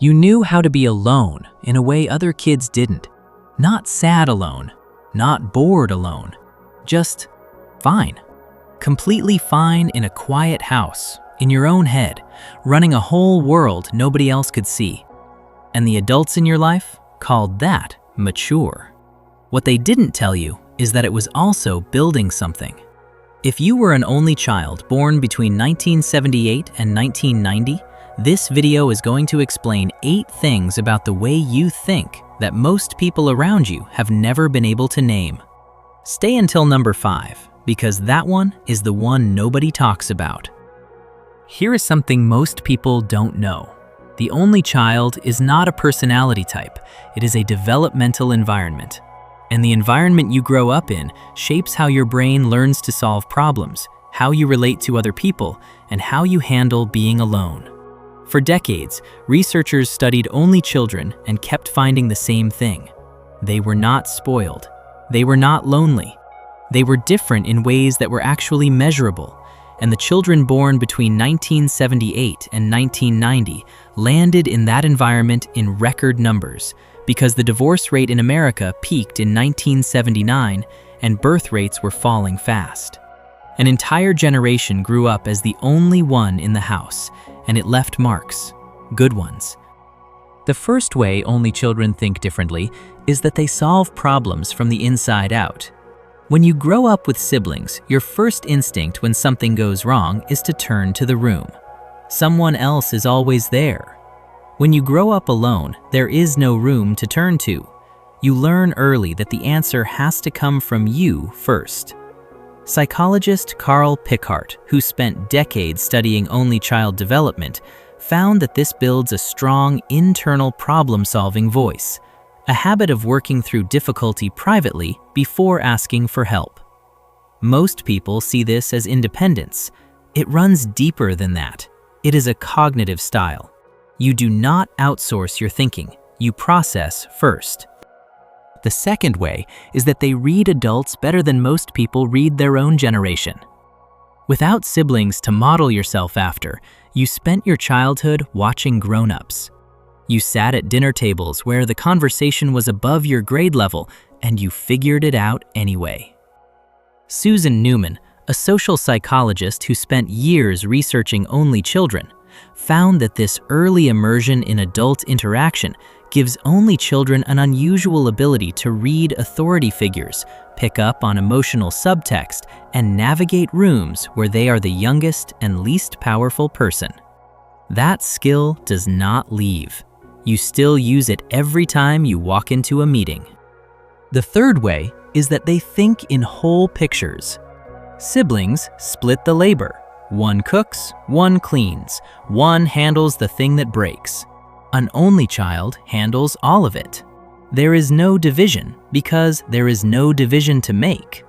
You knew how to be alone in a way other kids didn't. Not sad alone, not bored alone, just fine. Completely fine in a quiet house, in your own head, running a whole world nobody else could see. And the adults in your life called that mature. What they didn't tell you is that it was also building something. If you were an only child born between 1978 and 1990, this video is going to explain 8 things about the way you think that most people around you have never been able to name. Stay until number 5, because that one is the one nobody talks about. Here is something most people don't know. The only child is not a personality type, it is a developmental environment. And the environment you grow up in shapes how your brain learns to solve problems, how you relate to other people, and how you handle being alone. For decades, researchers studied only children and kept finding the same thing. They were not spoiled. They were not lonely. They were different in ways that were actually measurable. And the children born between 1978 and 1990 landed in that environment in record numbers, because the divorce rate in America peaked in 1979 and birth rates were falling fast. An entire generation grew up as the only one in the house, and it left marks, good ones. The first way only children think differently is that they solve problems from the inside out. When you grow up with siblings, your first instinct when something goes wrong is to turn to the room. Someone else is always there. When you grow up alone, there is no room to turn to. You learn early that the answer has to come from you first. Psychologist Carl Pickhardt, who spent decades studying only child development, found that this builds a strong internal problem-solving voice, a habit of working through difficulty privately before asking for help. Most people see this as independence. It runs deeper than that. It is a cognitive style. You do not outsource your thinking, you process first. The second way is that they read adults better than most people read their own generation. Without siblings to model yourself after, you spent your childhood watching grown-ups. You sat at dinner tables where the conversation was above your grade level, and you figured it out anyway. Susan Newman, a social psychologist who spent years researching only children, found that this early immersion in adult interaction gives only children an unusual ability to read authority figures, pick up on emotional subtext, and navigate rooms where they are the youngest and least powerful person. That skill does not leave. You still use it every time you walk into a meeting. The third way is that they think in whole pictures. Siblings split the labor. One cooks, one cleans, one handles the thing that breaks. An only child handles all of it. There is no division because there is no division to make.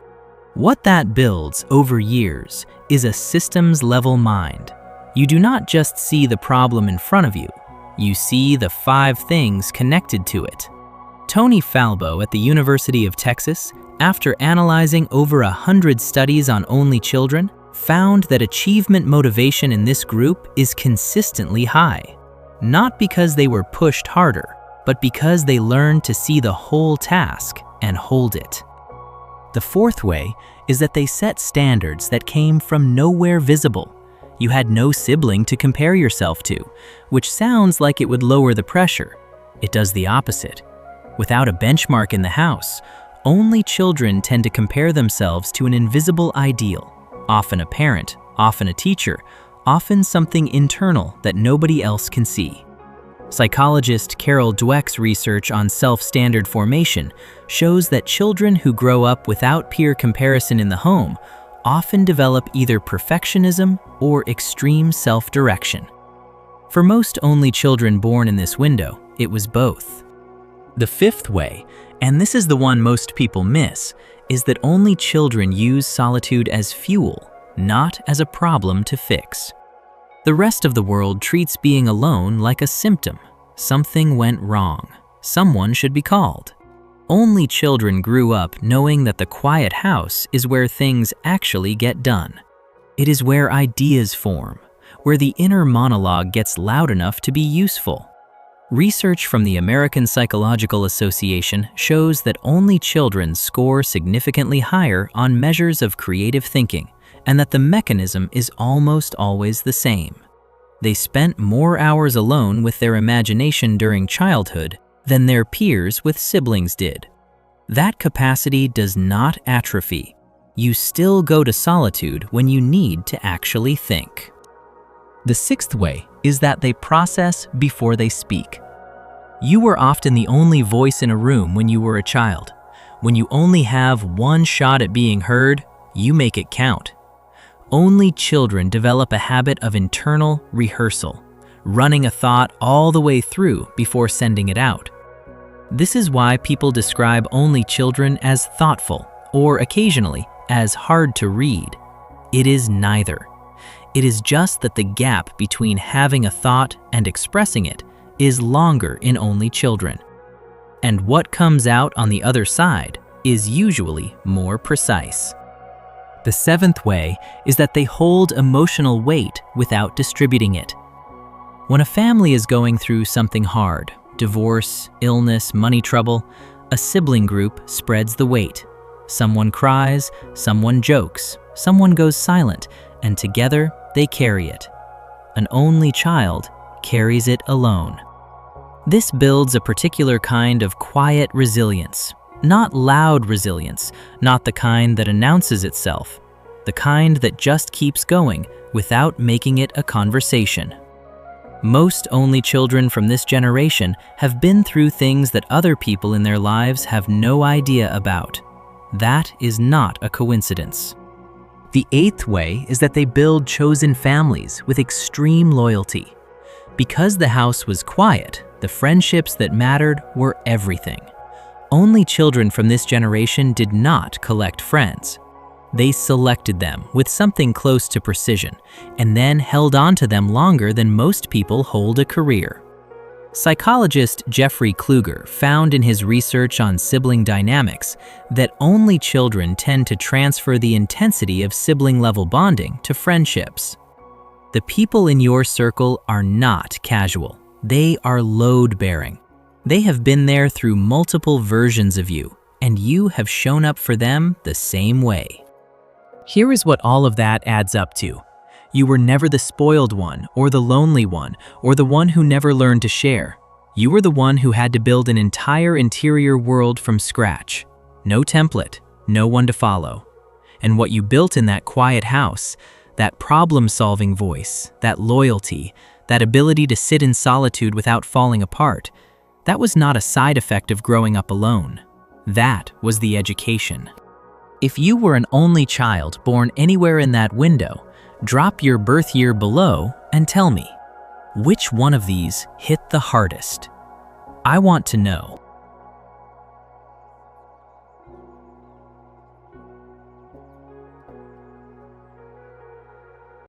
What that builds over years is a systems-level mind. You do not just see the problem in front of you, you see the 5 things connected to it. Toni Falbo at the University of Texas, after analyzing over 100 studies on only children, found that achievement motivation in this group is consistently high. Not because they were pushed harder, but because they learned to see the whole task and hold it. The fourth way is that they set standards that came from nowhere visible. You had no sibling to compare yourself to, which sounds like it would lower the pressure. It does the opposite. Without a benchmark in the house, only children tend to compare themselves to an invisible ideal, often a parent, often a teacher, often something internal that nobody else can see. Psychologist Carol Dweck's research on self-standard formation shows that children who grow up without peer comparison in the home often develop either perfectionism or extreme self-direction. For most only children born in this window, it was both. The fifth way, and this is the one most people miss, is that only children use solitude as fuel, not as a problem to fix. The rest of the world treats being alone like a symptom. Something went wrong. Someone should be called. Only children grew up knowing that the quiet house is where things actually get done. It is where ideas form, where the inner monologue gets loud enough to be useful. Research from the American Psychological Association shows that only children score significantly higher on measures of creative thinking, and that the mechanism is almost always the same. They spent more hours alone with their imagination during childhood than their peers with siblings did. That capacity does not atrophy. You still go to solitude when you need to actually think. The sixth way is that they process before they speak. You were often the only voice in a room when you were a child. When you only have one shot at being heard, you make it count. Only children develop a habit of internal rehearsal, running a thought all the way through before sending it out. This is why people describe only children as thoughtful, or occasionally as hard to read. It is neither. It is just that the gap between having a thought and expressing it is longer in only children. And what comes out on the other side is usually more precise. The seventh way is that they hold emotional weight without distributing it. When a family is going through something hard, divorce, illness, money trouble, a sibling group spreads the weight. Someone cries, someone jokes, someone goes silent, and together they carry it. An only child carries it alone. This builds a particular kind of quiet resilience, not loud resilience, not the kind that announces itself, the kind that just keeps going without making it a conversation. Most only children from this generation have been through things that other people in their lives have no idea about. That is not a coincidence. The eighth way is that they build chosen families with extreme loyalty. Because the house was quiet, the friendships that mattered were everything. Only children from this generation did not collect friends. They selected them with something close to precision, and then held on to them longer than most people hold a career. Psychologist Jeffrey Kluger found in his research on sibling dynamics that only children tend to transfer the intensity of sibling-level bonding to friendships. The people in your circle are not casual. They are load-bearing. They have been there through multiple versions of you, and you have shown up for them the same way. Here is what all of that adds up to. You were never the spoiled one, or the lonely one, or the one who never learned to share. You were the one who had to build an entire interior world from scratch. No template, no one to follow. And what you built in that quiet house, that problem-solving voice, that loyalty, that ability to sit in solitude without falling apart, that was not a side effect of growing up alone. That was the education. If you were an only child born anywhere in that window, drop your birth year below and tell me, which one of these hit the hardest? I want to know.